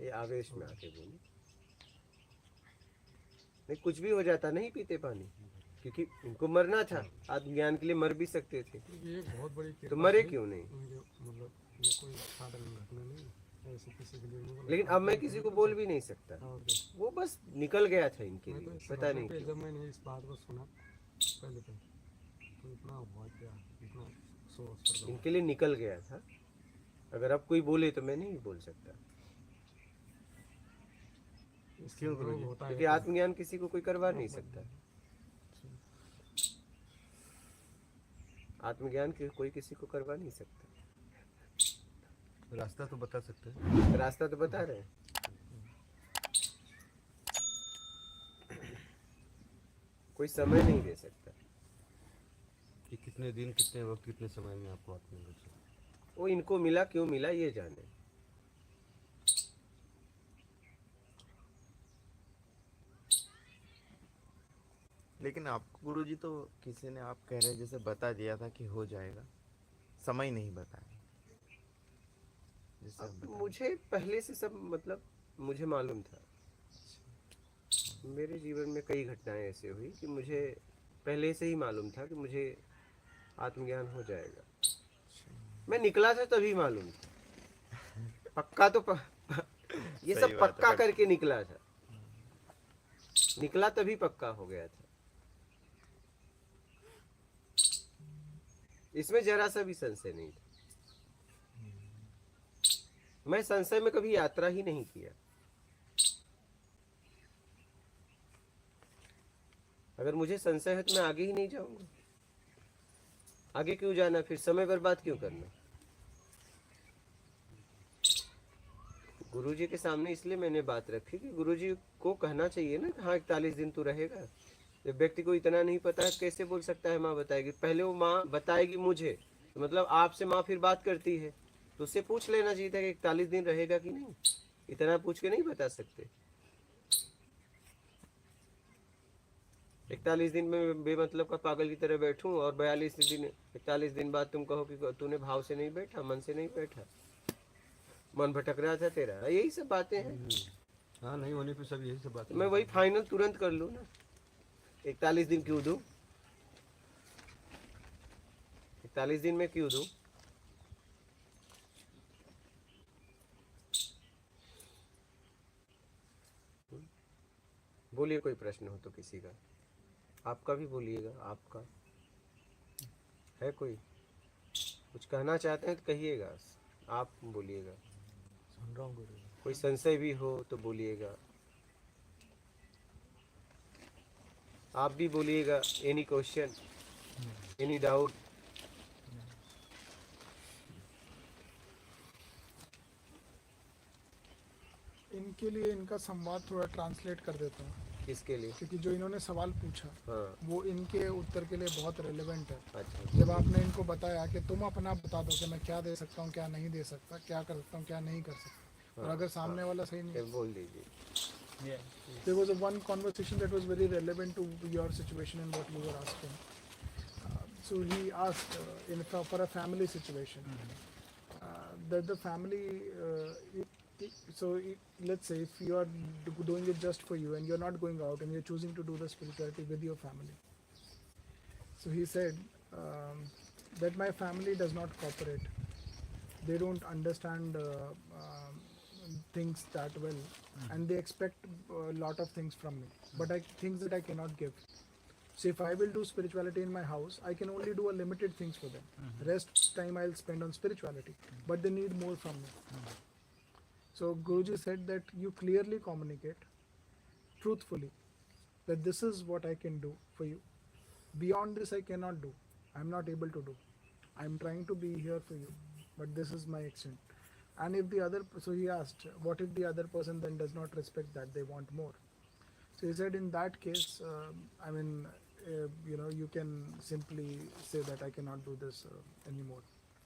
ये आवेश में आके बोले नहीं, कुछ भी हो जाता, नहीं पीते पानी, क्योंकि इनको मरना था, आत्मज्ञान के लिए मर भी सकते थे, ये बहुत बड़ी तो कृपा मरे थी क्यों नहीं। उनके, मतलब ये कोई साधारण घटना नहीं, ऐसे किसी के लिए नहीं बोला। लेकिन अब मैं किसी को बोल भी नहीं सकता, और क्या, वो बस निकल गया था इनके मैं तो लिए, इस पता घटना नहीं पे क्यों। जब मैंने इस बात को सुना पहले तो इतना हुआ क्या, इतना सोच कर इनके लिए निकल गया था, अगर अब कोई बोले तो मैं नहीं बोल सकता, क्यों गुरुजी, होता है क्योंकि तो आत्मज्ञान किसी को कोई करवा नहीं सकता, आत्मज्ञान कोई किसी को करवा नहीं सकता। रास्ता तो बता सकते हैं, रास्ता तो बता रहे हैं, कोई समय नहीं दे सकता, कि कितने दिन, कितने वक्त, कितने समय में आपको आत्मज्ञान मिल सकता है। वो इनको मिला क्यों मिला ये जाने। लेकिन आपको गुरुजी तो किसी ने, आप कह रहे जैसे बता दिया था कि हो जाएगा, समय नहीं बताया जैसे आप बता। मुझे पहले से सब, मतलब मुझे मालूम था, मेरे जीवन में कई घटनाएं ऐसे हुई कि मुझे पहले से ही मालूम था कि मुझे आत्मज्ञान हो जाएगा, मैं निकला था तभी मालूम था, पक्का तो ये सही सब बात है, पक्का करके निकला था, निकला तभी पक्का हो गया था, इसमें जरा सा भी संशय नहीं था, मैं संशय में कभी यात्रा ही नहीं किया, अगर मुझे संशय है तो मैं आगे ही नहीं जाऊंगा, आगे क्यों जाना, फिर समय बर्बाद क्यों करना। गुरुजी के सामने इसलिए मैंने बात रखी कि गुरुजी को कहना चाहिए ना कि हाँ 41 दिन तू रहेगा, जब व्यक्ति को इतना नहीं पता है कैसे बोल सकता है माँ बताएगी, पहले वो माँ बताएगी मुझे, तो मतलब आपसे माँ फिर बात करती है, तो उससे पूछ लेना चाहिए था कि 41 दिन रहेगा कि नहीं, इतना पूछ के नहीं बता सकते। 41 दिन में बेमतलब का पागल की तरह बैठूं और 41 दिन बाद तुम कहो कि तूने भाव से नहीं बैठा, मन से नहीं बैठा, मन भटक रहा था तेरा, यही सब बातें हैं। हाँ, नहीं होने पे सब यही सब बातें तो मैं वही फाइनल तुरंत कर लूँ ना, 41 दिन क्यों दूं, 41 दिन में क्यों दूं। बोलिए कोई प्रश्न हो तो किसी का, आपका भी बोलिएगा, आपका है कोई कुछ कहना चाहते हैं तो कहिएगा, आप बोलिएगा, सुन रहा हूँ गुरुजी। कोई संशय भी हो तो बोलिएगा, आप भी बोलिएगा, एनी क्वेश्चन, एनी डाउट। इनके लिए इनका संवाद थोड़ा ट्रांसलेट कर देता हूँ, किसके लिए। क्योंकि जो इन्होंने सवाल पूछा हाँ वो इनके उत्तर के लिए बहुत रेलेवेंट है। अच्छा, जब आपने इनको बताया कि तुम अपना बता दो कि मैं क्या दे सकता हूँ, क्या नहीं दे सकता, क्या कर सकता हूँ, क्या नहीं कर सकता, और अगर सामने वाला सही नहीं, बोल दीजिए। there was a one conversation that was very relevant to your situation and what you were asking. So he asked for a family situation, that the family, let's say if you are doing it just for you and you're not going out and you're choosing to do the spirituality with your family. So he said that my family does not cooperate. They don't understand things that well, and they expect a lot of things from me, but things that I cannot give. So if I will do spirituality in my house, I can only do a limited things for them. Rest time I'll spend on spirituality, but they need more from me. So Guruji said that you clearly communicate truthfully that this is what I can do for you. Beyond this I cannot do. I'm not able to do. I'm trying to be here for you, but this is my extent. And if the other, so he asked, what if the other person then does not respect that, they want more? So he said, in that case, you can simply say that I cannot do this anymore.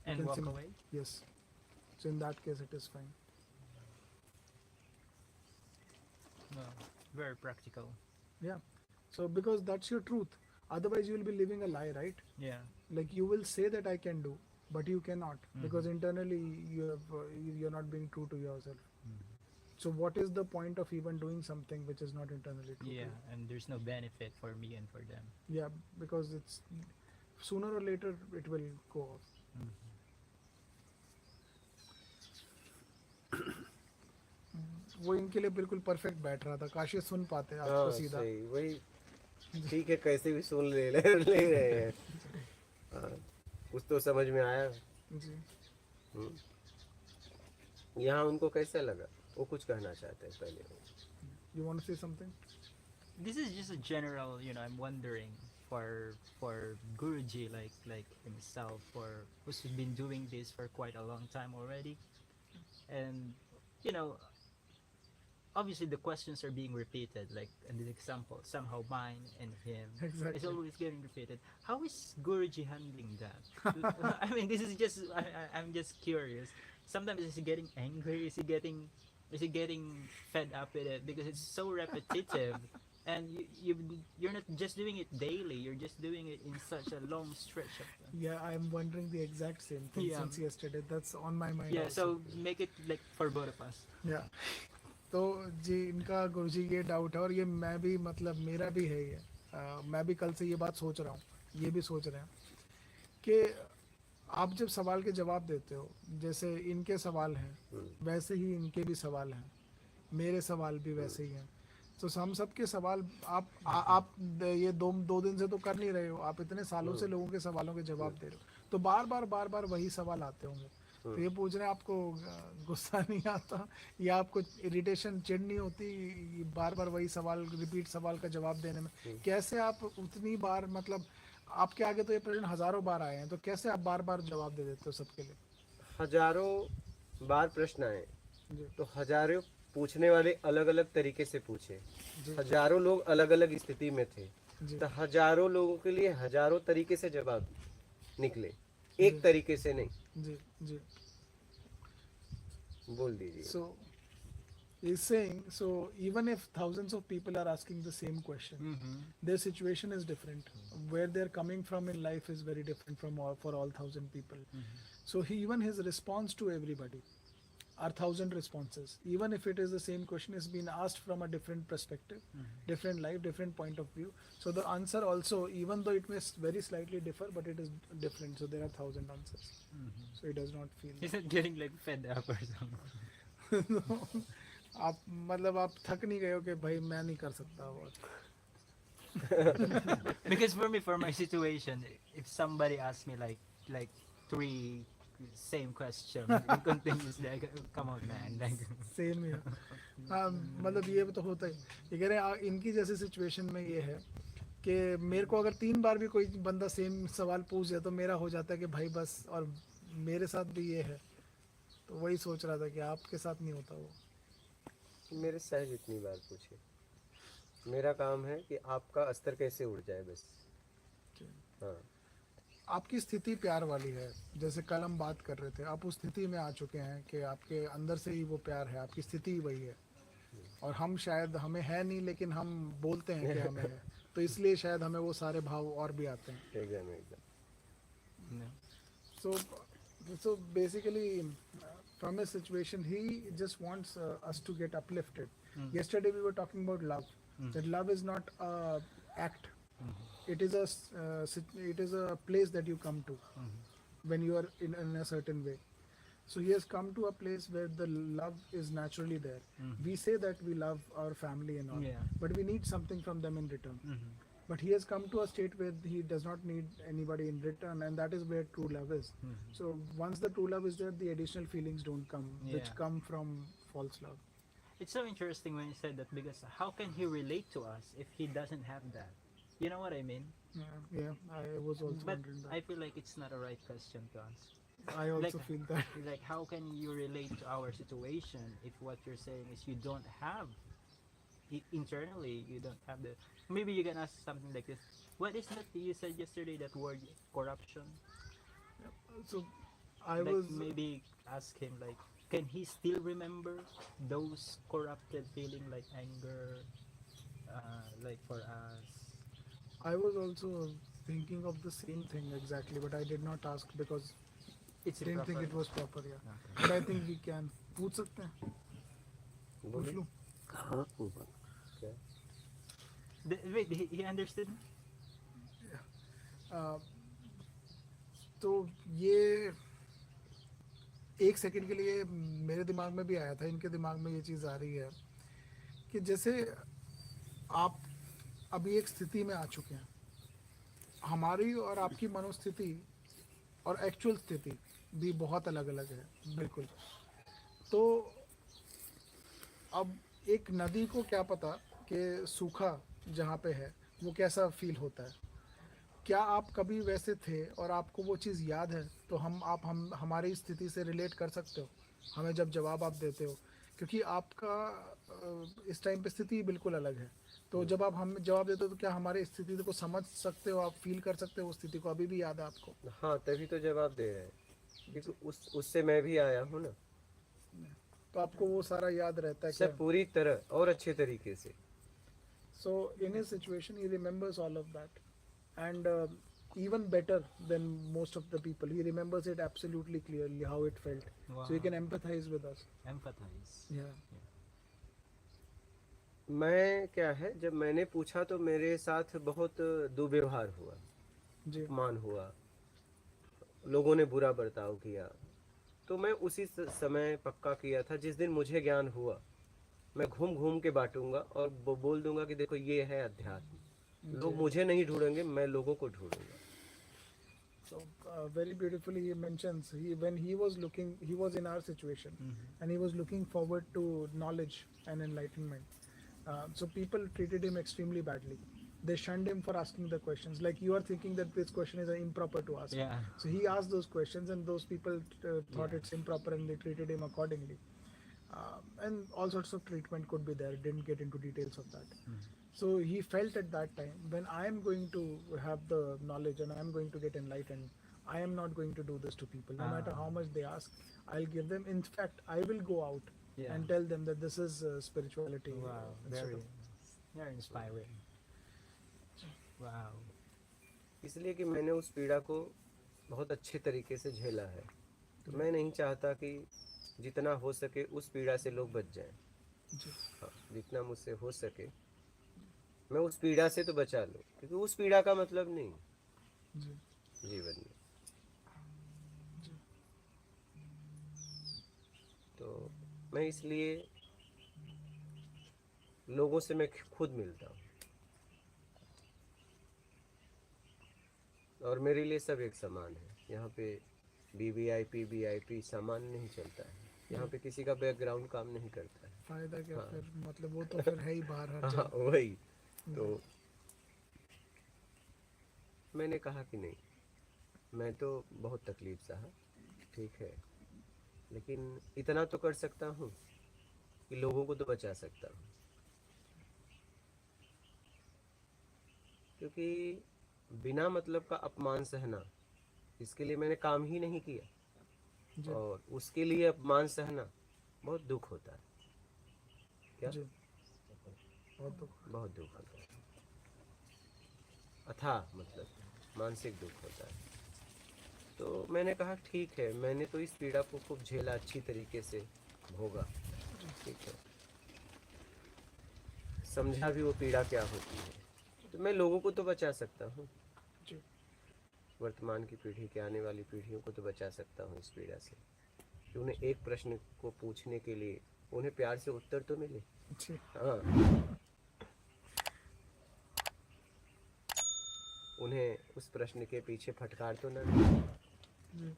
And walk away? Yes. So in that case, it is fine. Well, very practical. Yeah. So because that's your truth. Otherwise, you will be living a lie, right? Yeah. Like you will say that I can do, but you cannot because internally you're not being true to yourself. So what is the point of even doing something which is not internally true to Yeah, you? and there's no benefit for me and for them. Yeah, because it's sooner or later it will go off. वो इनके लिए बिल्कुल perfect बैठ रहा था, काशी सुन पाते आपको हाँ सीधा. सही वही ठीक है कैसे भी सुन ले रहे हैं हाँ, कुछ तो समझ में आया जी. यहाँ उनको कैसा लगा वो कुछ कहना चाहते हैं पहले You want to say something? This is just a general, I'm wondering for Guruji like himself, for who's been doing this for quite a long time already, and obviously the questions are being repeated, like in the example, somehow mine and him. Exactly. It's always getting repeated. How is Guruji handling that? I mean, this is just I'm just curious. Sometimes is he getting angry? Is he getting fed up with it because it's so repetitive? And you're not just doing it daily, you're just doing it in such a long stretch of time. Yeah, I'm wondering the exact same thing Yeah. since yesterday. That's on my mind. Yeah, also. so make it like for both of us. Yeah. तो जी इनका गुरुजी ये doubt है और ये मैं भी मतलब मेरा भी है ये मैं भी कल से ये बात सोच रहा हूँ, ये भी सोच रहे हैं कि आप जब सवाल के जवाब देते हो, जैसे इनके सवाल हैं वैसे ही इनके भी सवाल हैं, मेरे सवाल भी वैसे ही हैं. तो हम सब के सवाल आप ये दो दिन से तो कर नहीं रहे हो, आप इतने सालों से लोगों के सवालों के जवाब दे रहे हो, तो बार बार वही सवाल आते होंगे. तो ये पूछ रहे हैं आपको गुस्सा नहीं आता या आपको इरिटेशन चिढ़ नहीं होती बार वही सवाल रिपीट सवाल का जवाब देने में? कैसे आप उतनी बार मतलब आपके आगे तो ये प्रश्न हजारों बार आए हैं, तो कैसे आप बार जवाब दे देते हो सबके लिए? हजारों बार प्रश्न आए जी. तो हजारों पूछने वाले अलग अलग तरीके से पूछे, जी. हजारों लोग अलग अलग स्थिति में थे जी. तो हजारों लोगों के लिए हजारों तरीके से जवाब निकले, एक तरीके से नहीं. जी. जी. बोल दीजिए. So he's saying, so even if thousands of people are asking the same question, their situation is different. Where they're coming from in life is very different for all 1,000 people. So even his response to everybody are 1,000 responses. Even if it is the same question, is being asked from a different perspective, different life, different point of view. So the answer also, even though it may very slightly differ, but it is different. So there are 1,000 answers. So he does not feel. He's not getting like fed up or something. आप मतलब आप थक नहीं गए हो कि भाई मैं नहीं कर सकता वो? Because for my situation, if somebody asks me like 3 same question continuously, I go, come on man, like same ही है. हाँ मतलब ये तो होता ही. ये कह रहे हैं इनकी जैसी सिचुएशन में ये है कि मेरे को अगर 3 बार भी कोई बंदा सेम सवाल पूछ जाए तो मेरा हो जाता है कि भाई बस, और मेरे साथ भी ये है. तो वही सोच रहा था कि आपके साथ नहीं होता वो. मेरे सहज इतनी बार पूछे, मेरा काम है कि आपका स्तर कैसे उड़ जाए बस. हाँ. आपकी स्थिति प्यार वाली है, जैसे कल हम बात कर रहे थे, आप उस स्थिति में आ चुके हैं कि आपके अंदर से ही वो प्यार है, आपकी स्थिति ही वही है. और हम शायद हमें है नहीं लेकिन हम बोलते हैं कि हमें है, तो इसलिए शायद हमें वो सारे भाव और भी आते हैं. एकदम. So basically from a situation he just wants us to get uplifted. Yesterday we were talking about love, that love is not a act. It is a place that you come to when you are in a certain way. So he has come to a place where the love is naturally there. We say that we love our family and all, but we need something from them in return. But he has come to a state where he does not need anybody in return, and that is where true love is. So once the true love is there, the additional feelings don't come, which come from false love. It's so interesting when you said that, because how can he relate to us if he doesn't have that? You know what I mean? Yeah, I was also But wondering that. I feel like it's not a right question to ask. I also like- feel that. Like, how can you relate to our situation if what you're saying is you don't have internally, you don't have the. Maybe you can ask something like this: what is that you said yesterday? That word corruption. So I Like, was maybe ask him like, can he still remember those corrupted feeling like anger, like for us? I was also thinking of the same thing exactly, but I did not ask because It's Didn't think proper. it was proper, yeah. But I think we can. पूछ सकते हैं? पूछ बोलिए। लूं? हाँ ऊपर। क्या? Wait, he understood? तो ये एक सेकंड के लिए मेरे दिमाग में भी आया था, इनके दिमाग में ये चीज़ आ रही है कि जैसे आप अभी एक स्थिति में आ चुके हैं, हमारी और आपकी मनोस्थिति और एक्चुअल स्थिति भी बहुत अलग अलग है, बिल्कुल। तो अब एक नदी को क्या पता कि सूखा जहाँ पे है वो कैसा फील होता है। क्या आप कभी वैसे थे और आपको वो चीज़ याद है, तो हम हमारी स्थिति से रिलेट कर सकते हो हमें जब जवाब आप देते हो, क्योंकि आपका इस टाइम पे स्थिति बिल्कुल अलग है। तो जब आप हम जवाब देते हो तो क्या हमारी स्थिति को समझ सकते हो, आप फील कर सकते हो, उस स्थिति को अभी भी याद है आपको? हाँ, तभी तो जवाब दे रहे हैं, क्योंकि उससे मैं भी आया हूँ ना। तो आपको वो सारा याद रहता है क्या? सब पूरी तरह और अच्छे तरीके से। So in his situation, he remembers all of that, and even better than most of the people, he remembers it absolutely clearly how it felt. So he Wow. can empathize with us. Empathize. Yeah. मैं क्या है, जब मैंने पूछा तो मेरे साथ बहुत दुर्व्यवहार हुआ, जी। अपमान हुआ, लोगों ने बुरा बर्ताव किया। तो मैं उसी समय पक्का किया था, जिस दिन मुझे ज्ञान हुआ मैं घूम घूम के बांटूंगा और बोल दूंगा कि देखो ये है अध्यात्म। लोग मुझे नहीं ढूंढेंगे, मैं लोगों को ढूंढूंगा। So very beautifully he mentions when he was looking, he was in our situation, and he was looking forward to knowledge and enlightenment. So people treated him extremely badly. They shunned him for asking the questions. Like you are thinking that this question is improper to ask. Yeah. So he asked those questions, and those people thought it's improper, and they treated him accordingly. And all sorts of treatment could be there. Didn't get into details of that. So he felt at that time, when I am going to have the knowledge and I am going to get enlightened, I am not going to do this to people. No matter how much they ask, I'll give them. In fact, I will go out Yeah. and tell them that this is spirituality. Wow. instead Very, of- very inspiring. Wow. इसलिए कि मैंने उस पीड़ा को बहुत अच्छे तरीके से झेला है। तो मैं नहीं चाहता कि जितना हो सके उस पीड़ा से लोग बच जाएं। जी। हाँ, जितना मुझसे हो सके मैं उस पीड़ा से तो बचा लूं, क्योंकि उस पीड़ा का मतलब नहीं जी। जीवन में। तो मैं इसलिए लोगों से मैं खुद मिलता हूँ, और मेरे लिए सब एक समान है। यहाँ पे वीवीआईपी वीआईपी सामान नहीं चलता है। यहाँ पे किसी का बैकग्राउंड काम नहीं करता है। फायदा क्या फिर, मतलब वो तो फिर है ही बाहर हर हाँ, जगह। वही तो मैंने कहा कि नहीं, मैं तो बहुत तकलीफ सहा, ठीक है, लेकिन इतना तो कर सकता हूँ कि लोगों को तो बचा सकता हूँ। क्योंकि बिना मतलब का अपमान सहना, इसके लिए मैंने काम ही नहीं किया, जी। और उसके लिए अपमान सहना बहुत दुख होता है। क्या? जी। बहुत बहुत दुख होता है, अथाह मतलब मानसिक दुख होता है। तो मैंने कहा ठीक है, मैंने तो इस पीड़ा को खूब झेला, अच्छी तरीके से भोगा, ठीक है, समझा भी वो पीड़ा क्या होती है। तो मैं लोगों को तो बचा सकता हूँ, जी। वर्तमान की पीढ़ी के, आने वाली पीढ़ियों को तो बचा सकता हूँ इस पीड़ा से, कि उन्हें एक प्रश्न को पूछने के लिए उन्हें प्यार से उत्तर तो मिले। जी। हाँ, उन्हें उस प्रश्न के पीछे फटकार तो न मिले। जी।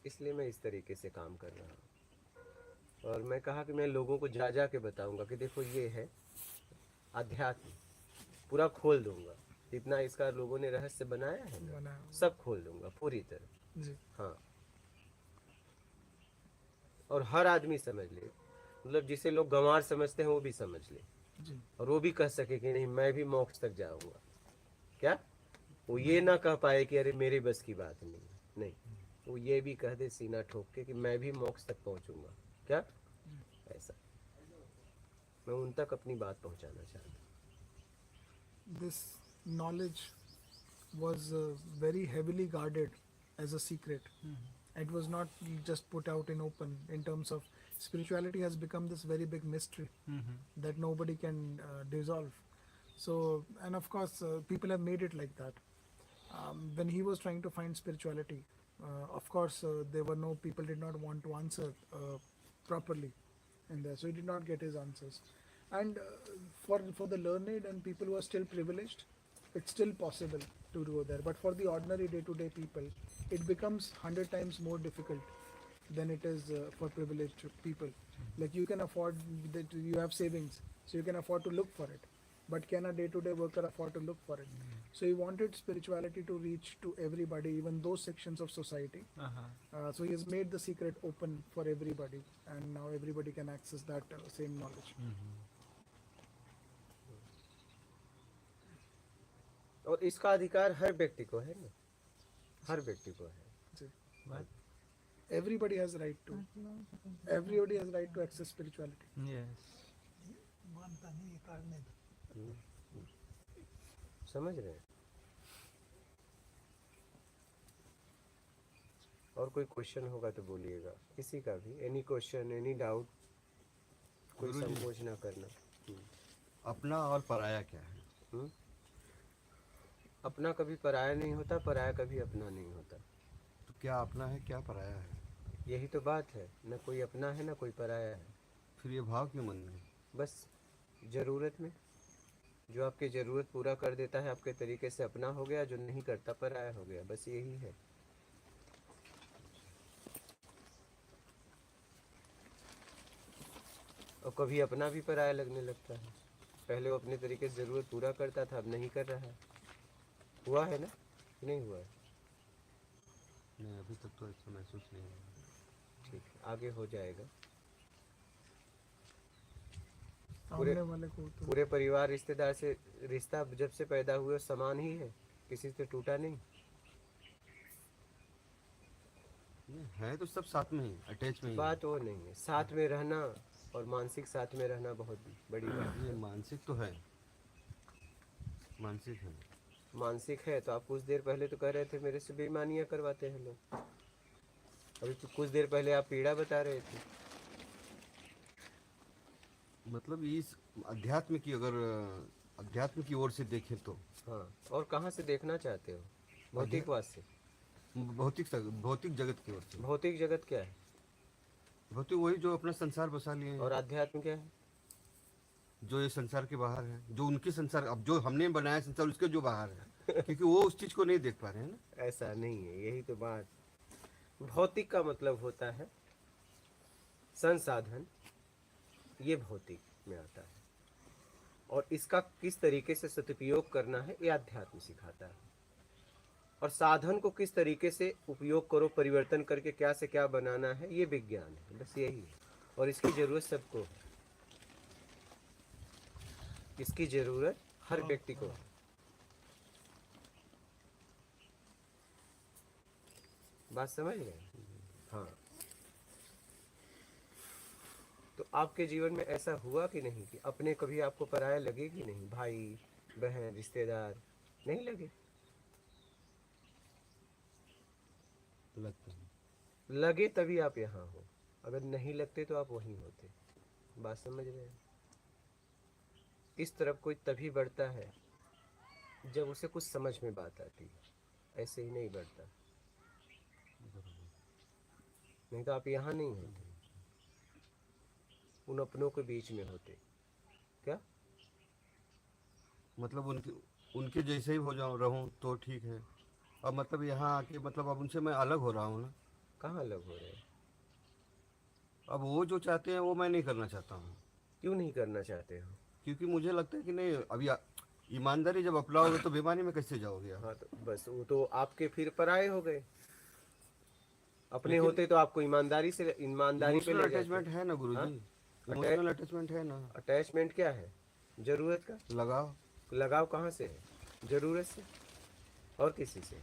इसलिए मैं इस तरीके से काम कर रहा हूँ। और मैं कहा कि मैं लोगों को जा जा के बताऊंगा कि देखो ये है अध्यात्म, पूरा खोल दूंगा, जितना इसका लोगों ने रहस्य बनाया है ना, बनाया हुआ। सब खोल दूंगा पूरी तरह। जी। हाँ, और हर आदमी समझ ले, मतलब जिसे लोग गंवार समझते हैं वो भी समझ ले, जी। और वो भी कह सके कि नहीं मैं भी मोक्ष तक जाऊंगा। क्या वो ये ना कह पाए कि अरे मेरे बस की बात नहीं, नहीं, वो ये भी कह दे सीना ठोक के कि मैं भी मोक्ष तक पहुंचूंगा। क्या ऐसा मैं उन तक अपनी बात पहुंचाना चाहता हूं। this knowledge was very heavily guarded as a secret. It was not just put out in open. In terms of spirituality, has become this very big mystery that nobody can dissolve. So, and of course, people have made it like that. When he was trying to find spirituality, of course, there were no people did not want to answer properly in there, so he did not get his answers. And for the learned and people who are still privileged, it's still possible to go there. But for the ordinary day-to-day people, it becomes 100 times more difficult than it is for privileged people. Like you can afford that, you have savings, so you can afford to look for it. But can a day-to-day worker afford to look for it? So he wanted spirituality to reach to everybody, even those sections of society. So he has made the secret open for everybody, and now everybody can access that same knowledge. और इसका अधिकार हर व्यक्ति को है ना, हर व्यक्ति को है। Everybody has right to. Everybody has right to access spirituality. Yes. समझ रहे हैं? और कोई क्वेश्चन होगा तो बोलिएगा, किसी का भी, एनी क्वेश्चन, एनी डाउट, कोई गुरुजी। संकोच ना करना। अपना और पराया क्या है? हम्म? अपना कभी पराया नहीं होता, पराया कभी अपना नहीं होता। तो क्या अपना है, क्या पराया है? यही तो बात है, न कोई अपना है न कोई पराया है। फिर ये भाव क्यों मन में? बस ज़रूरत में, जो आपकी ज़रूरत पूरा कर देता है आपके तरीके से अपना हो गया, जो नहीं करता पराया हो गया, बस यही है। और कभी अपना भी पराया लगने लगता है। पहले वो अपने तरीके से ज़रूरत पूरा करता था, अब नहीं कर रहा है। हुआ है ना कि नहीं हुआ है? नहीं, अभी तक तो ऐसा महसूस नहीं हुआ। ठीक है, आगे हो जाएगा। सामने वाले को तो पूरे परिवार रिश्तेदार से रिश्ता जब से पैदा हुए समान ही है, किसी से टूटा नहीं। नहीं, है तो सब साथ में ही, अटैच में ही। बात वो नहीं है, साथ में रहना और मानसिक साथ में रहना बहुत बड़ी बात ये है। मानसिक तो है, मानसिक है। मानसिक है तो आप कुछ देर पहले तो कह रहे थे मेरे से बेईमानियां करवाते हैं लोग। अभी तो कुछ देर पहले आप पीड़ा बता रहे थे। मतलब इस अध्यात्म की, अगर अध्यात्म की ओर से देखें तो हाँ, और कहाँ से देखना चाहते हो? भौतिकवाद से? भौतिक जगत की ओर से। भौतिक जगत क्या है भौतिक वही जो अपना संसार बसा लिए हैं, और अध्यात्म क्या है? जो ये संसार के बाहर है, जो उनके संसार, अब जो हमने बनाया संसार उसके जो बाहर है, क्योंकि वो उस चीज को नहीं देख पा रहे हैं ना। ऐसा नहीं है, यही तो बात। भौतिक का मतलब होता है संसाधन, ये भौतिक में आता है, और इसका किस तरीके से सदुपयोग करना है ये अध्यात्म सिखाता है। और साधन को किस तरीके से उपयोग करो, परिवर्तन करके क्या से क्या बनाना है, ये विज्ञान है। बस यही है, और इसकी जरूरत सबको है। इसकी जरूरत हर व्यक्ति को है। बात समझ गए? हाँ। तो आपके जीवन में ऐसा हुआ कि नहीं कि अपने कभी आपको पराया लगे कि नहीं? भाई बहन रिश्तेदार नहीं लगे? लगता है। लगे तभी आप यहाँ हो, अगर नहीं लगते तो आप वहीं होते। बात समझ रहे हैं? इस तरफ कोई तभी बढ़ता है जब उसे कुछ समझ में बात आती है, ऐसे ही नहीं बढ़ता। नहीं तो आप यहाँ नहीं होते, उन अपनों के बीच में होते। क्या? मतलब उनके जैसे ही हो जाऊँ, रहूँ तो ठीक है। अब मतलब यहाँ आके मतलब अब उनसे मैं अलग हो रहा हूँ ना। कहाँ अलग हो रहे हैं? अब वो जो चाहते हैं वो मैं नहीं करना चाहता हूँ, क्यों नहीं करना चाहते हो? क्योंकि मुझे लगता है कि नहीं, अभी ईमानदारी जब अपनाओगे तो बेईमानी में कैसे जाओगे आप? हाँ, तो बस वो तो आपके फिर पराये हो गए। अपने लेकिन होते तो आपको ईमानदारी पे इमोशनल ले जाते। अटैचमेंट है ना गुरुजी, इमोशनल अटैचमेंट है ना। अटैचमेंट क्या है? जरूरत का लगाओ। लगाव कहाँ से है? जरूरत से और किसी से।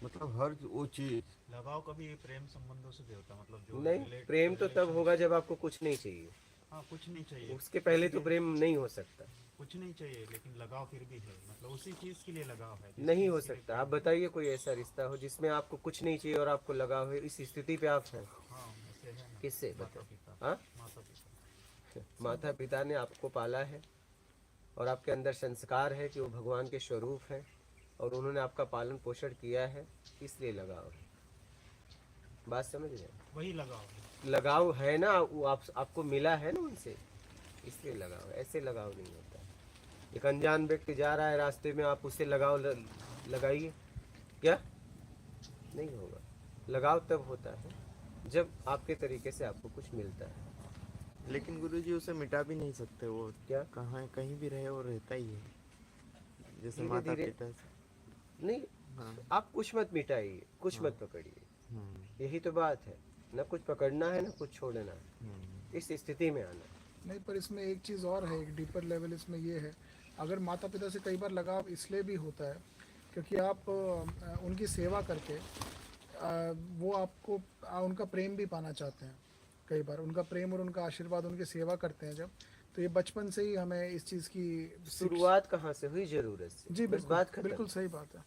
मतलब हर वो चीज लगाव कभी प्रेम संबंधों से भी होता है, मतलब जो नहीं, relate- प्रेम तो तब relation- होगा जब आपको कुछ नहीं चाहिए। हाँ कुछ नहीं चाहिए, उसके पहले तो प्रेम नहीं हो सकता। कुछ नहीं चाहिए, लेकिन लगाव फिर भी है, मतलब उसी चीज के लिए लगाव है। जिस नहीं चीज हो के लिए सकता। आप बताइए कोई ऐसा रिश्ता हो जिसमें आपको कुछ नहीं चाहिए और आपको लगाव है, इस स्थिति पे आप हैं। हाँ ऐसे है ना, किससे माता बताओ? पिता, हाँ, माता पिता। माता पिता ने आपको पाला है और आपके अंदर संस्कार है कि वो भगवान के स्वरूप है और उन्होंने आपका पालन पोषण किया है, इसलिए लगाव है। बात समझ रहे हैं? वही लगाव है। लगाव है ना, वो आपको मिला है ना उनसे, इसलिए लगाव है। ऐसे लगाव नहीं होता। एक अनजान व्यक्ति जा रहा है रास्ते में, आप उससे लगाव लगाइए, क्या नहीं होगा। लगाव तब होता है जब आपके तरीके से आपको कुछ मिलता है। लेकिन गुरुजी उसे मिटा भी नहीं सकते, वो क्या? कहाँ कहीं भी रहे वो रहता ही है, जैसे धीरे माता धीरे पिता से। नहीं, हाँ। आप कुछ मत मिटाइए, कुछ मत पकड़िए, यही तो बात है ना। कुछ पकड़ना है ना कुछ छोड़ना है, इस स्थिति में आना। नहीं, पर इसमें एक चीज़ और है, एक डीपर लेवल इसमें ये है, अगर माता पिता से कई बार लगाव इसलिए भी होता है क्योंकि आप उनकी सेवा करके वो आपको उनका प्रेम भी पाना चाहते हैं। कई बार उनका प्रेम और उनका आशीर्वाद, उनकी सेवा करते हैं जब, तो ये बचपन से ही हमें इस चीज़ की शुरुआत कहाँ से हुई? जरूरत से। जी बस बिल्कुल, बात खत्म। बिल्कुल सही बात है।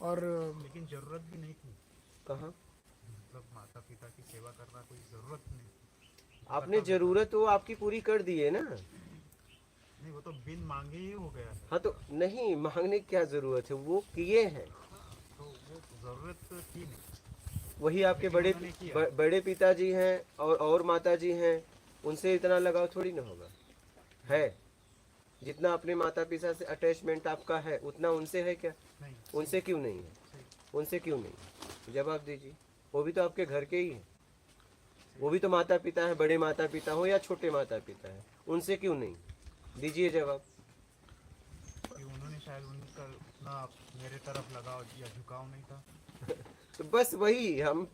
और लेकिन जरूरत भी नहीं थी, कहाँ? मतलब माता पिता की सेवा करना कोई जरूरत नहीं। आपने जरूरत वो आपकी पूरी कर दी है ना। नहीं, वो तो बिन मांगे ही हो गया है, हाँ तो नहीं, मांगने की क्या जरूरत है, वो किए हैं। तो वो जरूरत थी नहीं। वही आपके बड़े उन्होंने किया। बड़े पिताजी हैं और माता जी हैं, उनसे इतना लगाव थोड़ी ना होगा। है जितना अपने माता पिता से अटैचमेंट आपका है उतना उनसे है क्या? नहीं, उनसे क्यों नहीं है? उनसे क्यों नहीं? जवाब दीजिए। वो भी तो आपके घर के ही हैं, वो भी तो माता पिता है, बड़े माता पिता हो या छोटे माता पिता है, उनसे क्यों नहीं? दीजिए जवाब। कि उन्होंने शायद उनका उतना मेरे तरफ लगाव या झुकाव नहीं था। तो बस वही, हम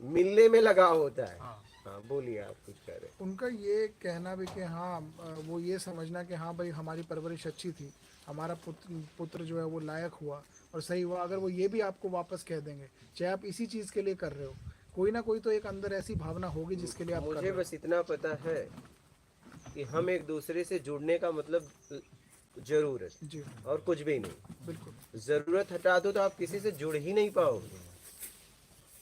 मिलने में लगाव होता है। हाँ, हाँ बोलिए, आप कुछ कह रहे हैं। उनका ये कहना भी कि हाँ, वो ये समझना कि हाँ भाई हमारी परवरिश अच्छी थी, हमारा पुत्र जो है वो लायक हुआ और सही हुआ, अगर वो ये भी आपको वापस कह देंगे, चाहे आप इसी चीज़ के लिए कर रहे हो, कोई ना कोई तो एक अंदर ऐसी भावना होगी जिसके लिए आप कर मुझे रहे हो। बस इतना पता है कि हम एक दूसरे से जुड़ने का मतलब जरूरत, जी और कुछ भी नहीं। बिल्कुल, जरूरत हटा दो तो आप किसी से जुड़ ही नहीं पाओगे।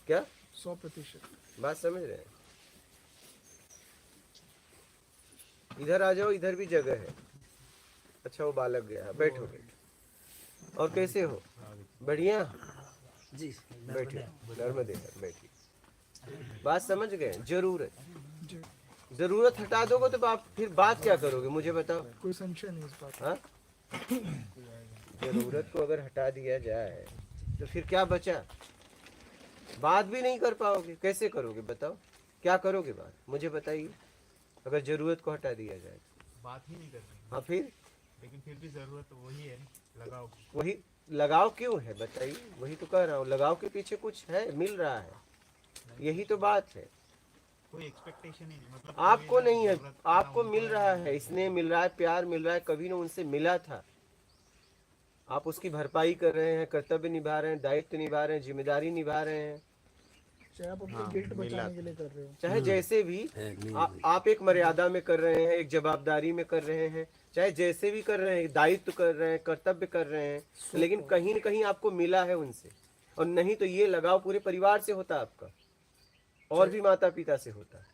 क्या 100%। बात समझ रहे हैं? इधर आ जाओ, इधर भी जगह है। अच्छा वो बालक गया, बैठो बैठो। और कैसे हो? बढ़िया जी बैठिए, नर्मदे सर बैठिए। बात समझ गए? जरूरत, जी, जरूरत हटा दोगे तो आप फिर बात क्या करोगे मुझे बताओ। कोई संशय नहीं इस बात में। हाँ, जरूरत को अगर हटा दिया जाए तो फिर क्या बचा? बात भी नहीं कर पाओगे। कैसे करोगे बताओ? क्या करोगे बात मुझे बताइए, अगर जरूरत को हटा दिया जाए। बात ही नहीं कर रहे, हाँ फिर लेकिन फिर भी जरूरत तो वही है, लगाव की। वही लगाव क्यों है बताइए? वही तो कह रहा हूँ, लगाव के पीछे कुछ है, मिल रहा है, यही तो बात है। कोई एक्सपेक्टेशन ही नहीं, मतलब आपको कोई ना नहीं है, जरूरत, ना आपको उनको मिल है, रहा ना है, स्नेह मिल रहा है, प्यार मिल रहा है, कभी ना उनसे मिला था। आप उसकी भरपाई कर रहे हैं, कर्तव्य निभा रहे हैं, दायित्व निभा रहे हैं, जिम्मेदारी निभा रहे हैं, चाहे आप अपने गिल्ट बचाने के लिए कर रहे हो। चाहे जैसे भी आप एक मर्यादा में कर रहे हैं, एक जवाबदारी में कर रहे हैं, चाहे जैसे भी कर रहे हैं, दायित्व कर रहे हैं, कर्तव्य कर रहे हैं, लेकिन कहीं न कहीं आपको मिला है उनसे। और नहीं तो ये लगाव पूरे परिवार से होता आपका, और भी माता पिता से होता।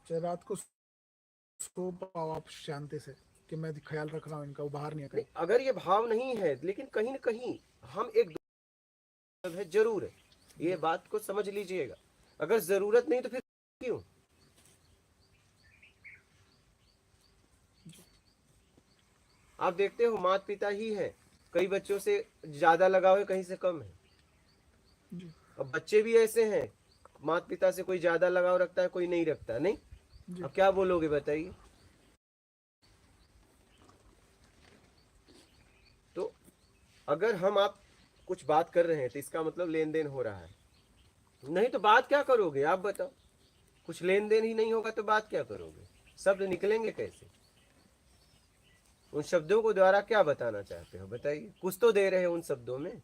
चाहे रात को सो पाओ आप शांति से कि मैं ख्याल रख रहा हूँ इनका, वो बाहर नहीं नहीं, अगर ये भाव नहीं है, लेकिन कहीं न कहीं हम एक दूसरे है जरूर है, ये बात को समझ लीजिएगा। अगर जरूरत नहीं तो फिर क्यों? आप देखते हो माता पिता ही है, कई बच्चों से ज्यादा लगाव है, कहीं से कम है। जी, अब बच्चे भी ऐसे हैं, माता पिता से कोई ज्यादा लगाव रखता है, कोई नहीं रखता। नहीं, जी। अब क्या बोलोगे बताइए? तो अगर हम आप कुछ बात कर रहे हैं तो इसका मतलब लेन देन हो रहा है, नहीं तो बात क्या करोगे आप बताओ? कुछ लेन देन ही नहीं होगा तो बात क्या करोगे? शब्द निकलेंगे कैसे? उन शब्दों को द्वारा क्या बताना चाहते हो बताइए? कुछ तो दे रहे हैं उन शब्दों में,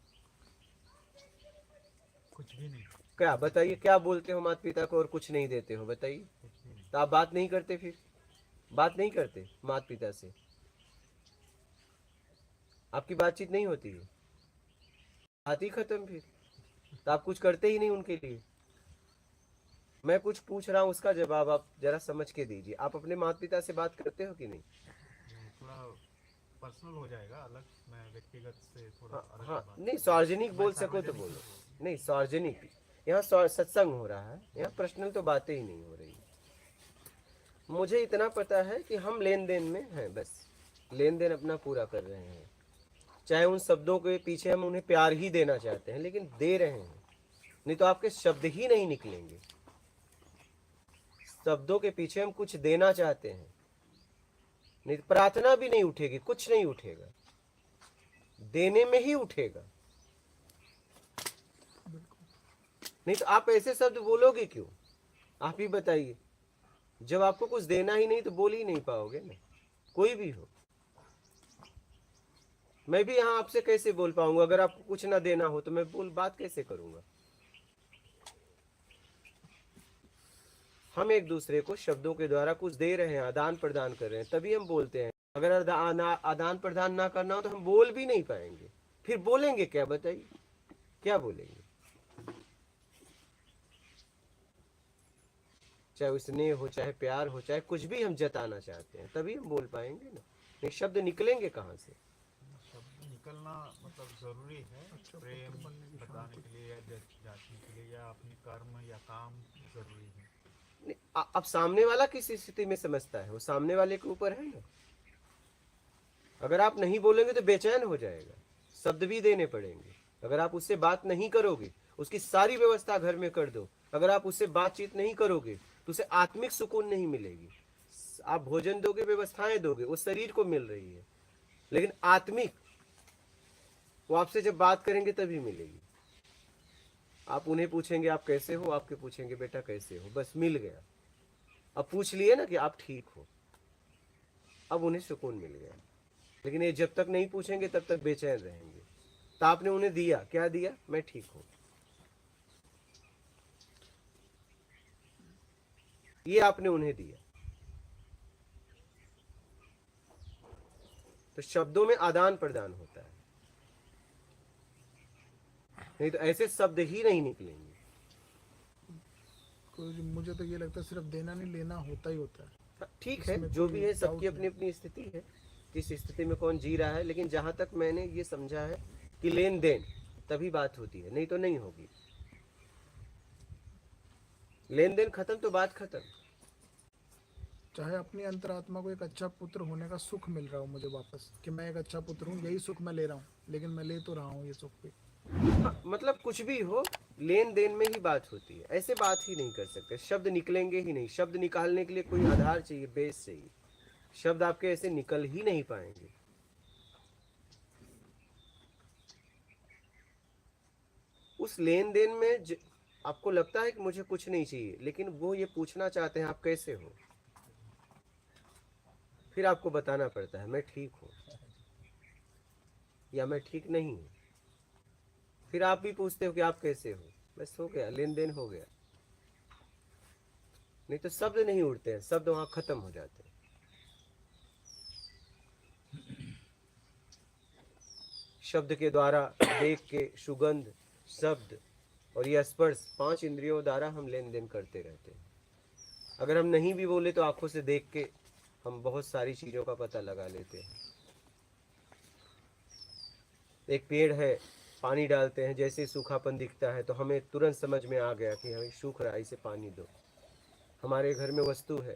कुछ भी नहीं, क्या बताइए? क्या बोलते हो माता पिता को और कुछ नहीं देते हो बताइए? तो आप बात नहीं करते फिर? बात नहीं करते माता पिता से, आपकी बातचीत नहीं होती है, बात ही खत्म। फिर तो आप कुछ करते ही नहीं उनके लिए। मैं कुछ पूछ रहा हूँ, उसका जवाब आप जरा समझ के दीजिए। आप अपने माता पिता से बात करते हो कि नहीं? थोड़ा पर्सनल हो जाएगा, अलग मैं व्यक्तिगत से थोड़ा हाँ अलग हाँ, बात नहीं करूंगा। सार्वजनिक मैं बोल सको तो सार्वजनिक बोलो। में बोलूं। नहीं सार्वजनिक, यहाँ सत्संग हो रहा है, यहाँ पर्सनल तो बातें ही नहीं हो रही। मुझे इतना पता है कि हम लेन देन में हैं, बस लेन देन अपना पूरा कर रहे हैं। चाहे उन शब्दों के पीछे हम उन्हें प्यार ही देना चाहते हैं, लेकिन दे रहे हैं, नहीं तो आपके शब्द ही नहीं निकलेंगे। शब्दों के पीछे हम कुछ देना चाहते हैं, नहीं तो प्रार्थना भी नहीं उठेगी, कुछ नहीं उठेगा, देने में ही उठेगा। नहीं तो आप ऐसे शब्द बोलोगे क्यों? आप ही बताइए। जब आपको कुछ देना ही नहीं तो बोल ही नहीं पाओगे ना, कोई भी हो। मैं भी यहाँ आपसे कैसे बोल पाऊंगा? अगर आपको कुछ ना देना हो तो मैं बात कैसे करूंगा? हम एक दूसरे को शब्दों के द्वारा कुछ दे रहे हैं, आदान प्रदान कर रहे हैं, तभी हम बोलते हैं। अगर आदान प्रदान ना करना हो तो हम बोल भी नहीं पाएंगे। फिर बोलेंगे क्या? बताइए, क्या बोलेंगे? चाहे स्नेह हो, चाहे प्यार हो, चाहे कुछ भी हम जताना चाहते हैं, तभी हम बोल पाएंगे ना। नहीं शब्द निकलेंगे कहाँ से? शब्द निकलना मतलब जरूरी है, प्रेम बताने के लिए या जांचने के लिए या अपने कर्म या काम जरूरी है। नहीं, अब सामने वाला किस स्थिति में समझता है, वो सामने वाले के ऊपर है ना। अगर आप नहीं बोलेंगे तो बेचैन हो जाएगा, शब्द भी देने पड़ेंगे। अगर आप उससे बात नहीं करोगे, उसकी सारी व्यवस्था घर में कर दो, अगर आप उससे बातचीत नहीं करोगे तो उसे आत्मिक सुकून नहीं मिलेगी। आप भोजन दोगे, व्यवस्थाएं दोगे, वो शरीर को मिल रही है, लेकिन आत्मिक वो आपसे जब बात करेंगे तभी मिलेगी। आप उन्हें पूछेंगे आप कैसे हो, आपके पूछेंगे बेटा कैसे हो, बस मिल गया। अब पूछ लिए ना कि आप ठीक हो, अब उन्हें सुकून मिल गया। लेकिन ये जब तक नहीं पूछेंगे तब तक बेचैन रहेंगे। तो आपने उन्हें दिया, क्या दिया? मैं ठीक हूं, ये आपने उन्हें दिया। तो शब्दों में आदान प्रदान होता है, नहीं तो ऐसे शब्द ही नहीं निकलेंगे। मुझे तो ये लगता है सिर्फ देना नहीं, लेना होता ही होता है। हाँ, ठीक है, इसमें जो कोई भी है सबकी doubt अपनी अपनी स्थिति है, किस स्थिति में कौन जी रहा है। लेकिन जहां तक मैंने ये समझा है कि लेन देन तभी बात होती है, नहीं तो नहीं होगी। लेन देन खत्म तो बात खत्म। चाहे अपनी अंतरात्मा को एक अच्छा पुत्र होने का सुख मिल रहा हो मुझे वापस, कि मैं एक अच्छा पुत्र हूँ, यही सुख मैं ले रहा हूँ, लेकिन मैं ले तो रहा हूँ ये सुख भी। हाँ, मतलब कुछ भी हो, लेन देन में ही बात होती है, ऐसे बात ही नहीं कर सकते। शब्द निकलेंगे ही नहीं। शब्द निकालने के लिए कोई आधार चाहिए, बेस चाहिए। शब्द आपके ऐसे निकल ही नहीं पाएंगे। उस लेन देन में आपको लगता है कि मुझे कुछ नहीं चाहिए, लेकिन वो ये पूछना चाहते हैं आप कैसे हो, फिर आपको बताना पड़ता है मैं ठीक हूं या मैं ठीक नहीं हूं। फिर आप भी पूछते हो कि आप कैसे हो, बस हो गया, लेन देन हो गया। नहीं तो शब्द नहीं उड़ते हैं, शब्द वहां खत्म हो जाते हैं। शब्द के द्वारा, देख के, सुगंध, शब्द और यह स्पर्श, 5 इंद्रियों द्वारा हम लेन देन करते रहते हैं। अगर हम नहीं भी बोले तो आंखों से देख के हम बहुत सारी चीजों का पता लगा लेते हैं। एक पेड़ है, पानी डालते हैं, जैसे सूखापन दिखता है तो हमें तुरंत समझ में आ गया कि हमें सूख रहा है, इसे पानी दो। हमारे घर में वस्तु है,